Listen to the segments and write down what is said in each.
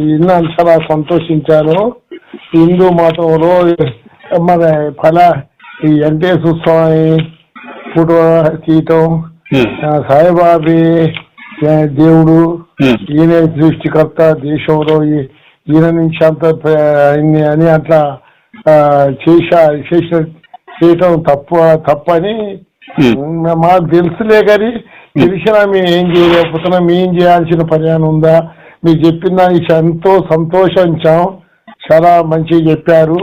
విన్నాను, చాలా సంతోషించాను. హిందూ మతంలో మన ఈ వెంకటేశ్వర స్వామి ఫోటో తీయటం, సాయిబాబీ దేవుడు, ఈయన సృష్టికర్త దేశంలో, ఈయన నుంచి అంత అని అట్లా చేయటం తప్పని మాకు తెలుసులే. కానీ తెలిసినా మేము ఏం చేయలేకపోతున్నాం. మేము చేయాల్సిన పర్యాణం ఉందా? మీరు చెప్పిన దానికి ఎంతో సంతోషించాం. చాలా మంచిగా చెప్పారు.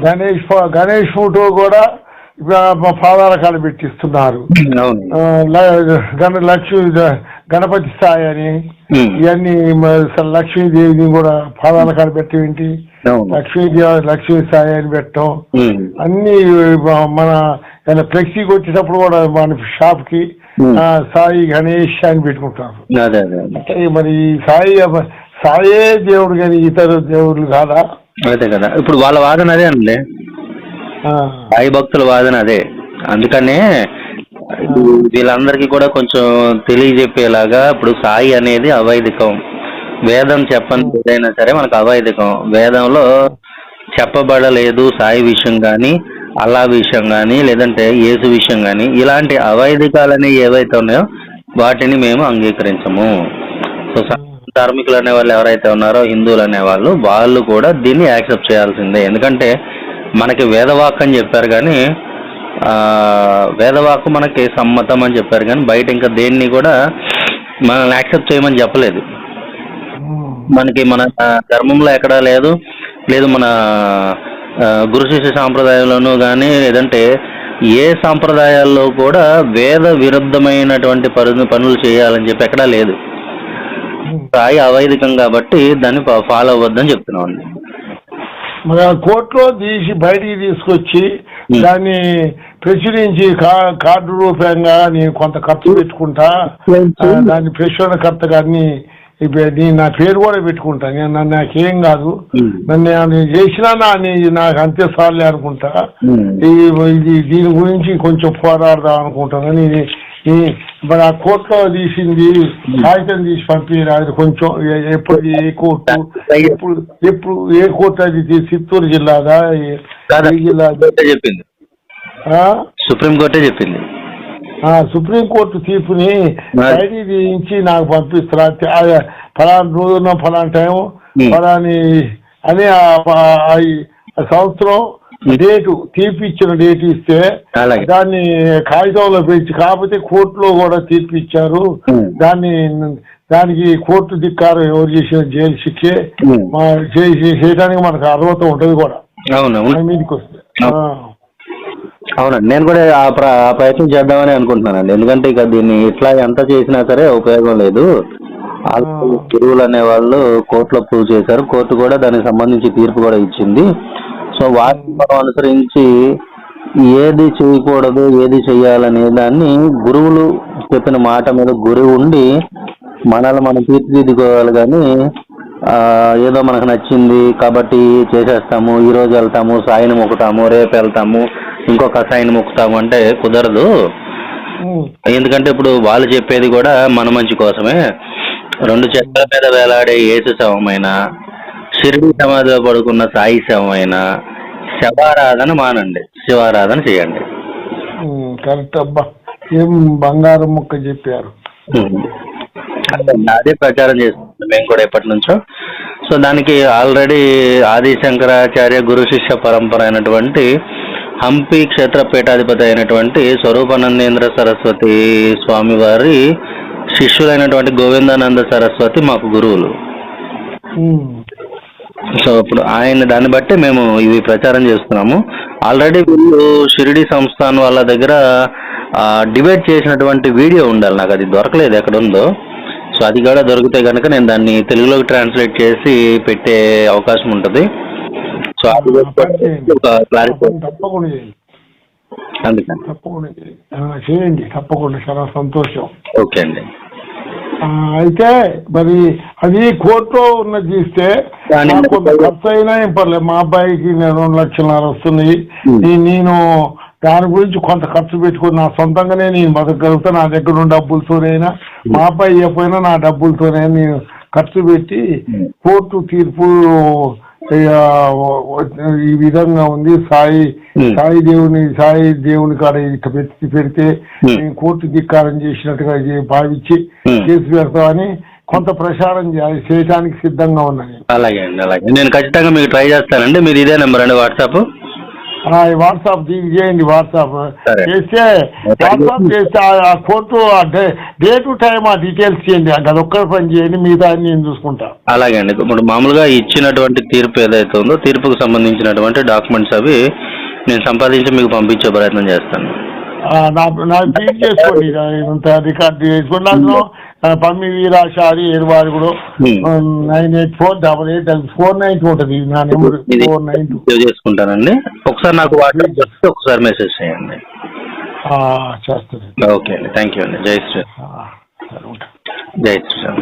గణేష్ ఫోటో కూడా పాదాల కాడ పెట్టిస్తున్నారు. గణపతి స్థాయి అని ఇవన్నీ లక్ష్మీదేవిని కూడా పాదాల కాడ పెట్టేంటి, లక్ష్మీ స్థాయి అని పెట్టడం అన్ని మన ఫ్లెక్సీకి వచ్చేటప్పుడు కూడా మన షాప్ కి సాయి గణేష్ అని పెట్టుకుంటారు. మరి సాయే దేవుడు కానీ ఇతర దేవుడు కాదా? అదే కదా, ఇప్పుడు వాళ్ళ వాదన అదే అండి, సాయి భక్తుల వాదన అదే. అందుకనే వీళ్ళందరికీ కూడా కొంచెం తెలియజెప్పేలాగా, ఇప్పుడు సాయి అనేది అవైదికం, వేదం చెప్పని ఏదైనా సరే మనకు అవైదికం. వేదంలో చెప్పబడలేదు సాయి విషయం కానీ, అల్లా విషయం కానీ, లేదంటే యేసు విషయం కానీ, ఇలాంటి అవైదికాలని ఏవైతే ఉన్నాయో వాటిని మేము అంగీకరించము. సో ధార్మికులు అనే వాళ్ళు ఎవరైతే ఉన్నారో, హిందువులు అనేవాళ్ళు, వాళ్ళు కూడా దీన్ని యాక్సెప్ట్ చేయాల్సిందే. ఎందుకంటే మనకి వేదవాక్ అని చెప్పారు కానీ, వేదవాక్కు మనకి సమ్మతం అని చెప్పారు కానీ, బయట ఇంకా దేన్ని కూడా మనల్ని యాక్సెప్ట్ చేయమని చెప్పలేదు. మనకి మన ధర్మంలో ఎక్కడా లేదు, మన గురు శిష్య సాంప్రదాయంలోనూ కానీ, లేదంటే ఏ సాంప్రదాయాల్లో కూడా వేద విరుద్ధమైనటువంటి పనులు చేయాలని చెప్పి ఎక్కడా లేదు. సాయి అవైదికం కాబట్టి దాన్ని ఫాలో అవ్వద్దని చెప్తున్నాం అండి. మన కోర్టులో తీసి బయటికి తీసుకొచ్చి దాన్ని ప్రచురించి కార్డు రూపంగా నేను కొంత ఖర్చు పెట్టుకుంటా, దాన్ని ప్రచురణకర్త గారిని నేను నా పేరు కూడా పెట్టుకుంటా. నేను నాకేం కాదు, నన్ను చేసినా నాకు అంతే సార్లే అనుకుంటా. దీని గురించి కొంచెం పోరాడదాం అనుకుంటాను. మరి ఆ కోర్టులో తీసింది కాగితం తీసి పంపిరాదు కొంచెం. ఎప్పుడు ఏ కోర్టు, ఎప్పుడు ఏ కోర్టు అది చిత్తూరు జిల్లాదా జిల్లా చెప్పింది? సుప్రీంకోర్టే చెప్పింది. సుప్రీంకోర్టు తీర్పుని బయటికి తీయించి నాకు పంపిస్తారా, ఫలానా రోజున ఫలానా టైం ఫలాని అని సంవత్సరం డేటు తీర్పు ఇచ్చిన డేట్ ఇస్తే దాన్ని కాగితంలో పెంచి, కాకపోతే కోర్టులో కూడా తీర్పు ఇచ్చారు. దానికి కోర్టు ధిక్కారం ఎవరు చేసిన జైలు శిక్షే చేయడానికి మనకు అర్హత ఉంటుంది కూడా మీదికి వస్తే. అవునండి, నేను కూడా ఆ ప్రయత్నం చేద్దామని అనుకుంటున్నానండి. ఎందుకంటే ఇక దీన్ని ఇట్లా ఎంత చేసినా సరే ఉపయోగం లేదు. గురువులు అనే వాళ్ళు కోర్టులో ప్రూవ్ చేశారు, కోర్టు కూడా దానికి సంబంధించి తీర్పు కూడా ఇచ్చింది. సో వాటిని మనం అనుసరించి ఏది చేయకూడదు, ఏది చెయ్యాలనే దాన్ని గురువులు చెప్పిన మాట మీద గురి ఉండి మనల్ని మనం తీర్చిదిద్దుకోవాలి. కానీ ఏదో మనకు నచ్చింది కాబట్టి చేసేస్తాము, ఈరోజు వెళ్తాము సాయిని మొక్కుతాము, రేపు వెళ్తాము ఇంకొక సాయిని మొక్కుతాము అంటే కుదరదు. ఎందుకంటే ఇప్పుడు వాళ్ళు చెప్పేది కూడా మన మంచి కోసమే. 2 చెట్ల మీద వేలాడే యేసు శవమైనా, షిరిడి సమాధిలో పడుకున్న సాయి శవమైనా శవారాధన మానండి, శివారాధన చేయండి. కరెక్ట్ అబ్బా, ఏం బంగారం ముక్క చెప్పారు. అదే ప్రచారం చేస్తున్నాం మేము కూడా ఎప్పటి నుంచో. సో దానికి ఆల్రెడీ ఆది శంకరాచార్య గురు శిష్య పరంపర అయినటువంటి హంపి క్షేత్రపీఠాధిపతి అయినటువంటి స్వరూపానందేంద్ర సరస్వతి స్వామి వారి శిష్యులైనటువంటి గోవిందానంద సరస్వతి మాకు గురువులు. సో ఇప్పుడు ఆయన దాన్ని బట్టి మేము ఇవి ప్రచారం చేస్తున్నాము. ఆల్రెడీ వీళ్ళు షిరిడి సంస్థాన్ వాళ్ళ దగ్గర డిబేట్ చేసినటువంటి వీడియో ఉండాలి, నాకు అది దొరకలేదు ఎక్కడ ఉందో. సో అది కూడా దొరికితే కనుక నేను దాన్ని తెలుగులోకి ట్రాన్స్లేట్ చేసి పెట్టే అవకాశం ఉంటుంది. సో అది తప్పకుండా చేయండి, తప్పకుండా చాలా సంతోషం. ఓకే అండి. అయితే మరి అది కోర్టులో ఉన్నది తీస్తే కొంత ఖర్చు అయినా ఏం పర్లేదు. మా అబ్బాయికి 2,00,000 వస్తుంది. నేను దాని గురించి కొంత ఖర్చు పెట్టుకుని నా సొంతంగానే నేను బతకగలుగుతా. నా దగ్గర ఉన్న డబ్బులతోనైనా, మా అబ్బాయి ఇవ్వకపోయినా నా డబ్బులతోనే నేను ఖర్చు పెట్టి కోర్టు తీర్పు ఈ విధంగా ఉంది. సాయి దేవుని కాడ ఇట్లా పెడితే నేను కోర్టు ధిక్కారం చేసినట్టుగా భావించి కేసు పెడతామని కొంత ప్రచారం చేయడానికి సిద్ధంగా ఉన్నాను. అలాగే అండి, అలాగే నేను ఖచ్చితంగా మీకు ట్రై చేస్తానండి. మీరు ఇదే నెంబర్ అండి వాట్సాప్? వాట్సాప్ దీనికి చేయండి. వాట్సాప్ చేస్తే ఆ కోర్టు డే టు టైం ఆ డీటెయిల్స్ చేయండి. అదొక్కరి పని చేయండి, మిగతా నేను చూసుకుంటా. అలాగే అండి. ఇప్పుడు మామూలుగా ఇచ్చినటువంటి తీర్పు ఏదైతే ఉందో తీర్పుకు సంబంధించినటువంటి డాక్యుమెంట్స్ అవి నేను సంపాదించి మీకు పంపించే ప్రయత్నం చేస్తాను. నాకు ఫీడ్ చేసుకోండి, రికార్డు చేసుకోండి. నాకు పమ్మివీరాశారి 7 98488 ఉంటుంది నా నెంబర్. 492 చేసుకుంటానండి. ఒకసారి నాకు వాట్సాప్ చేస్తే ఒకసారి మెసేజ్ చేయండి. చేస్తాను. ఓకే అండి, థ్యాంక్ యూ అండి. జై శ్రీరామ్. జై శ్రీరామ్.